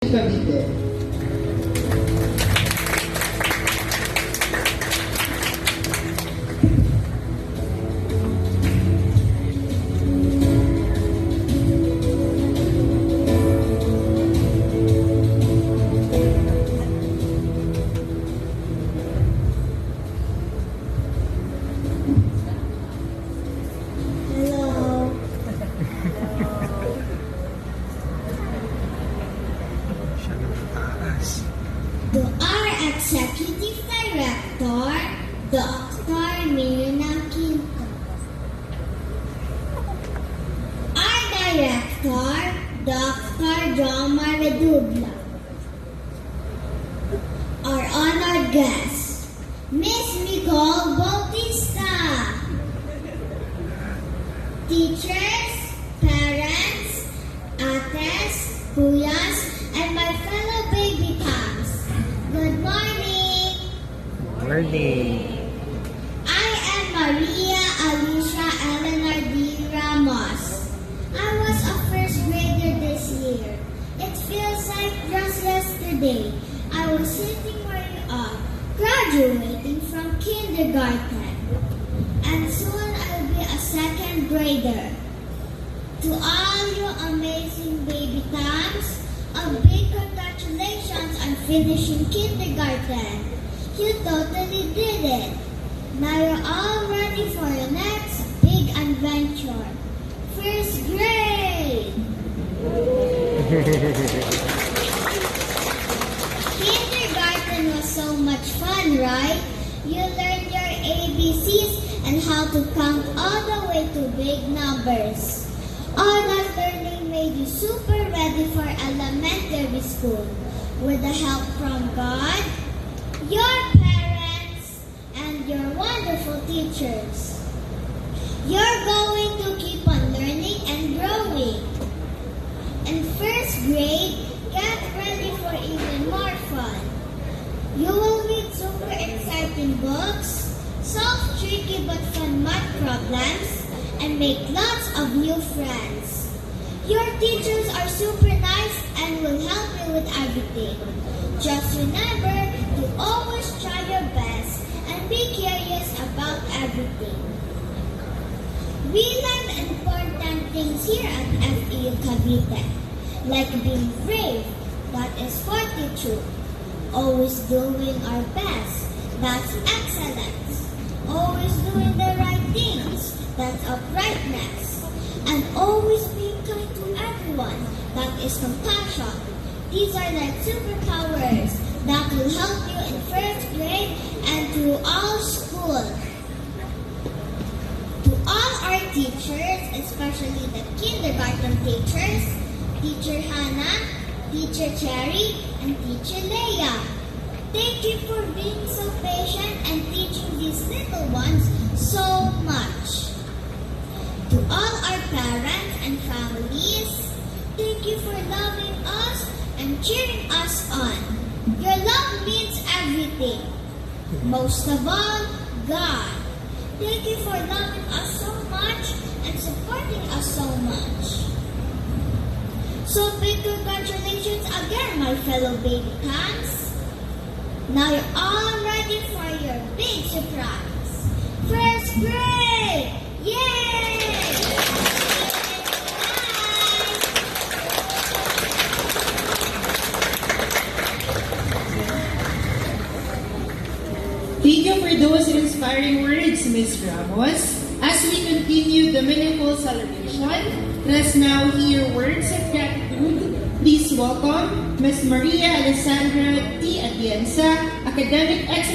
Cavite. Hello. Siya na mataas. To our Executive Director, Dr. Mirna Quinto. Our Director, Dr. Jomar Redubla. Our honored guest, Miss Nicole Bautista. Teachers, parents, ates, kuyas, and my fellow baby pals. Good morning! Morning. I am Maria Alicia Eleanor D. Ramos. I was a first grader this year. It feels like just yesterday. I was sitting where you are, graduating from kindergarten. And soon I'll be a second grader. To all you amazing baby times, a big congratulations on finishing kindergarten. You totally did it. Now you're all ready for your next big adventure. First grade. Kindergarten was so much fun, right? You learned your ABCs and how to count all the way to big numbers. All that learning made you super ready for elementary school with the help from God, your parents, and your wonderful teachers. You're going to keep on learning and growing. In first grade, get ready for even more fun. You will read super exciting books, solve tricky but fun math problems, and make lots of new friends. Your teachers are super nice and will help you with everything. Just remember to always try your best and be curious about everything. We learn important things here at FEU Cavite, like being brave, that is fortitude, always doing our best, that's excellence, always doing the right things, that's uprightness, and always being kind to everyone, that is compassion. These are like superpowers that will help you in first grade and through all school. To all our teachers, especially the kindergarten teachers, Teacher Hannah, Teacher Cherry, and Teacher Leia. Thank you for being so patient and teaching these little ones so much. To all our parents and families, thank you for loving us and cheering us on. Your love means everything. Most of all, God. Thank you for loving us so much and supporting us so much. So big congratulations again, my fellow baby cats. Now you're all ready for your big surprise. First grade! Yay! Thank you for those inspiring words, Ms. Ramos. As we continue the meaningful celebration, let's now hear words of gratitude. Please welcome Ms. Maria Alessandra T. Atienza, Academic Excellence.